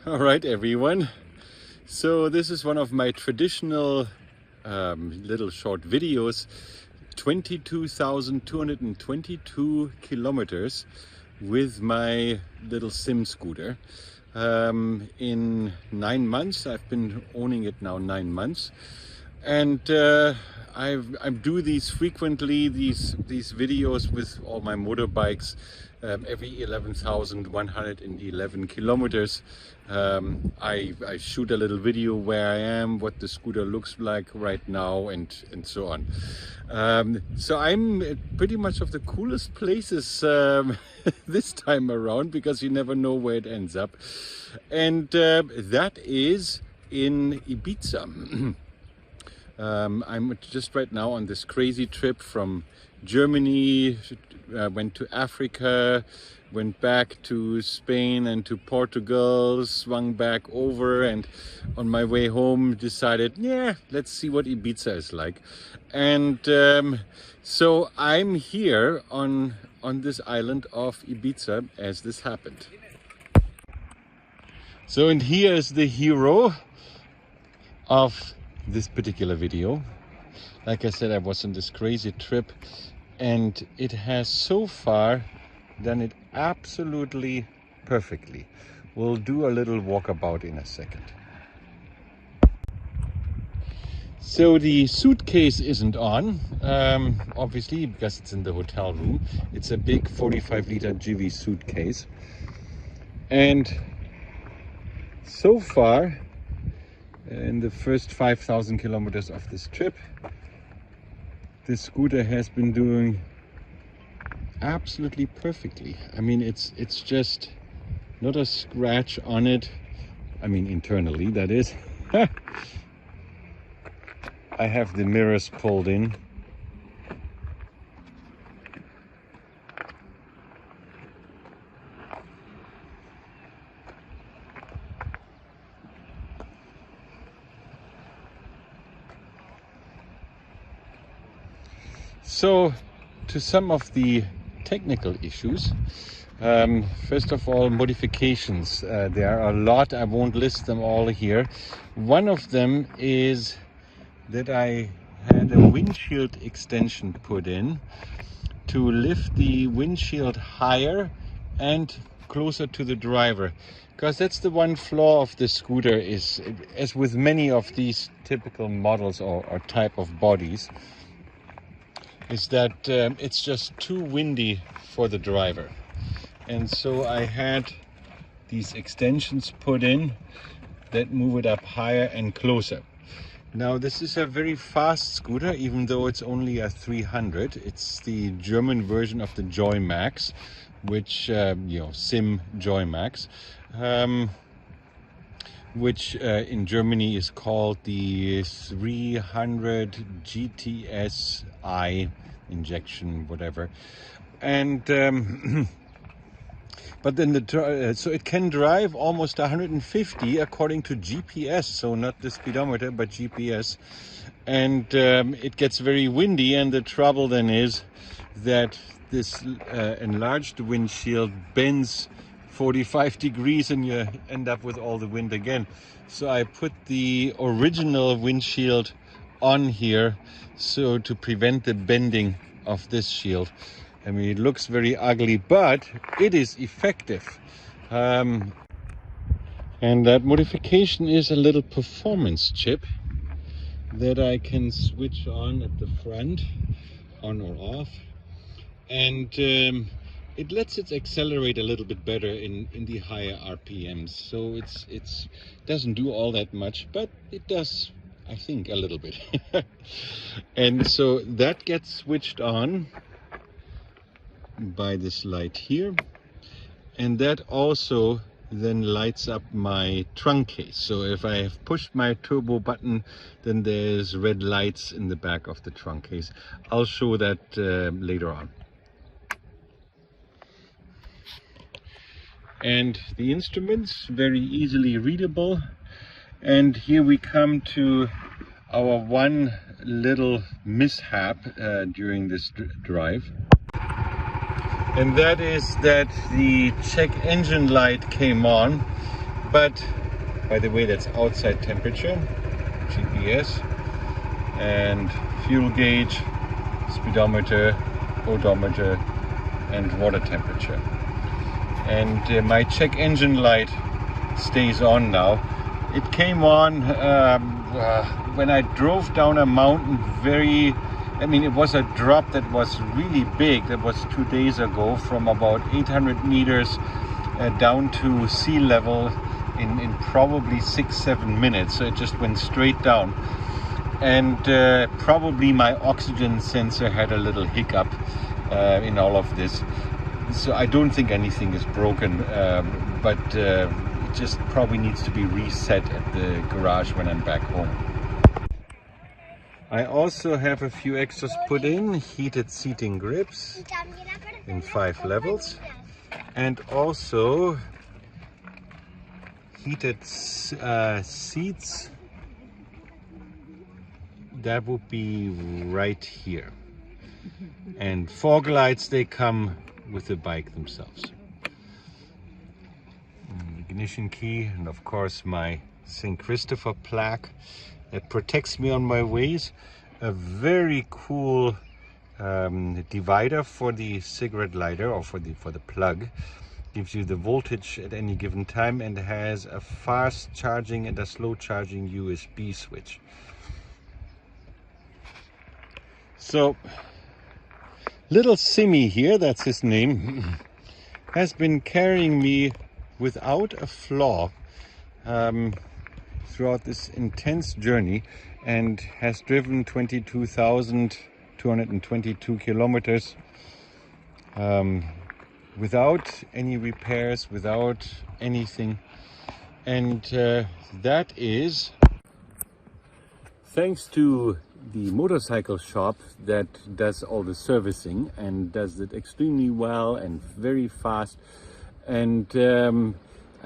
All right, everyone. So this is one of my traditional little short videos. 22,222 kilometers with my little SYM scooter. In 9 months, I've been owning it now 9 months, and I do these frequently, these videos with all my motorbikes. Every 11,111 kilometers, I shoot a little video where I am, what the scooter looks like right now, and so on. So I'm at pretty much of the coolest places this time around, because you never know where it ends up, and that is in Ibiza. I'm just right now on this crazy trip from Germany, went to Africa, went back to Spain and to Portugal, swung back over, and on my way home decided, yeah, let's see what Ibiza is like. And so I'm here on this island of Ibiza as this happened. So, and here is the hero of this particular video. Like I said, I was on this crazy trip, and it has so far done it absolutely perfectly. We'll do a little walkabout in a second. So the suitcase isn't on, obviously, because it's in the hotel room. It's a big 45-liter GIVI suitcase, and so far in the first 5,000 kilometers of this trip, this scooter has been doing absolutely perfectly. I mean, it's just not a scratch on it. I mean, internally, that is. I have the mirrors pulled in. So, to some of the technical issues, first of all, modifications. There are a lot, I won't list them all here. One of them is that I had a windshield extension put in to lift the windshield higher and closer to the driver, because that's the one flaw of the scooter, is, as with many of these typical models or type of bodies, is that it's just too windy for the driver. And so I had these extensions put in that move it up higher and closer. Now, this is a very fast scooter, even though it's only a 300. It's the German version of the Joymax, which, SYM Joymax, which in Germany is called the 300 GTSi injection, whatever. And but then so it can drive almost 150 according to GPS, so not the speedometer but GPS, and it gets very windy, and the trouble then is that this enlarged windshield bends 45 degrees and you end up with all the wind again. So I put the original windshield on here, so to prevent the bending of this shield. I mean, it looks very ugly, but it is effective. And that modification is a little performance chip that I can switch on at the front, on or off, and it lets it accelerate a little bit better in the higher RPMs. So it's doesn't do all that much, but it does, I think, a little bit. And so that gets switched on by this light here, and that also then lights up my trunk case. So if I have pushed my turbo button, then there's red lights in the back of the trunk case. I'll show that later on. And the instruments, very easily readable. And here we come to our one little mishap during this drive. And that is that the check engine light came on, But by the way, that's outside temperature, GPS, and fuel gauge, speedometer, odometer, and water temperature. And my check engine light stays on now. It came on when I drove down a mountain it was a drop that was really big. That was 2 days ago, from about 800 meters down to sea level in probably 6-7 minutes. So it just went straight down. And probably my oxygen sensor had a little hiccup in all of this. So I don't think anything is broken, but it just probably needs to be reset at the garage when I'm back home. I also have a few extras put in: heated seating grips in 5 levels, and also heated seats. That would be right here. And fog lights, they come with the bike themselves. Ignition key, and of course my St. Christopher plaque that protects me on my ways. A very cool divider for the cigarette lighter, or for the plug. Gives you the voltage at any given time, and has a fast charging and a slow charging USB switch. So little Simmy here, that's his name, has been carrying me without a flaw throughout this intense journey, and has driven 22,222 kilometers without any repairs, without anything. And that is thanks to the motorcycle shop that does all the servicing and does it extremely well and very fast. And a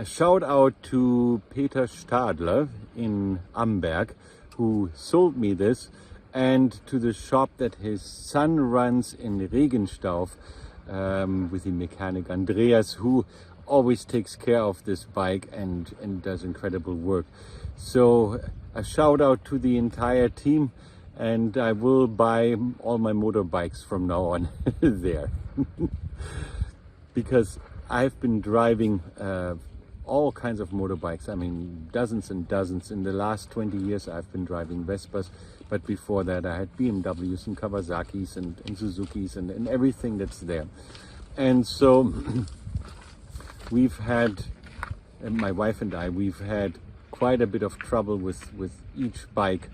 shout out to Peter Stadler in Amberg, who sold me this, and to the shop that his son runs in Regenstauf with the mechanic Andreas, who always takes care of this bike and does incredible work. So a shout out to the entire team, and I will buy all my motorbikes from now on there. Because I've been driving all kinds of motorbikes. I mean, dozens and dozens. In the last 20 years I've been driving Vespas, but before that I had BMWs and Kawasaki's and Suzuki's and everything that's there. And so we've had, my wife and I, we've had quite a bit of trouble with each bike,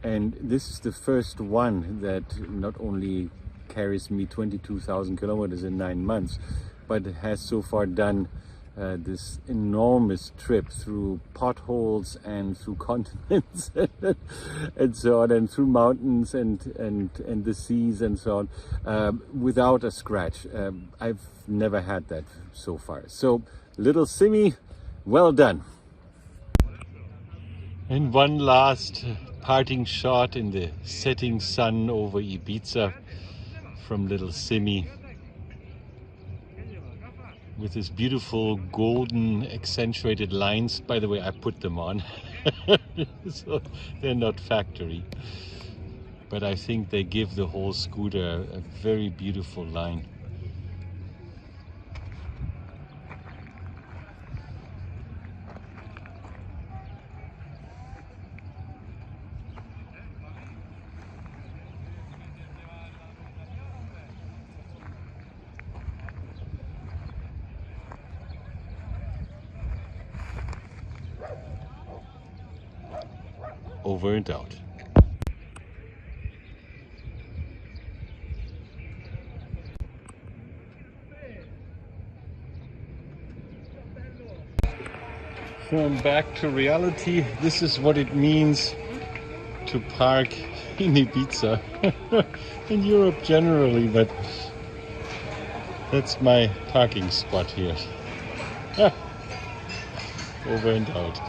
and this is the first one that not only carries me 22,000 kilometers in 9 months, but has so far done this enormous trip through potholes and through continents and so on, and through mountains and the seas and so on, without a scratch. I've never had that so far. So little Simmy, well done. And one last parting shot in the setting sun over Ibiza from little Simmy, with his beautiful golden accentuated lines. By the way, I put them on, so they're not factory, but I think they give the whole scooter a very beautiful line. Over and out. So I'm back to reality. This is what it means to park in Ibiza, in Europe generally, but that's my parking spot here. Over and out.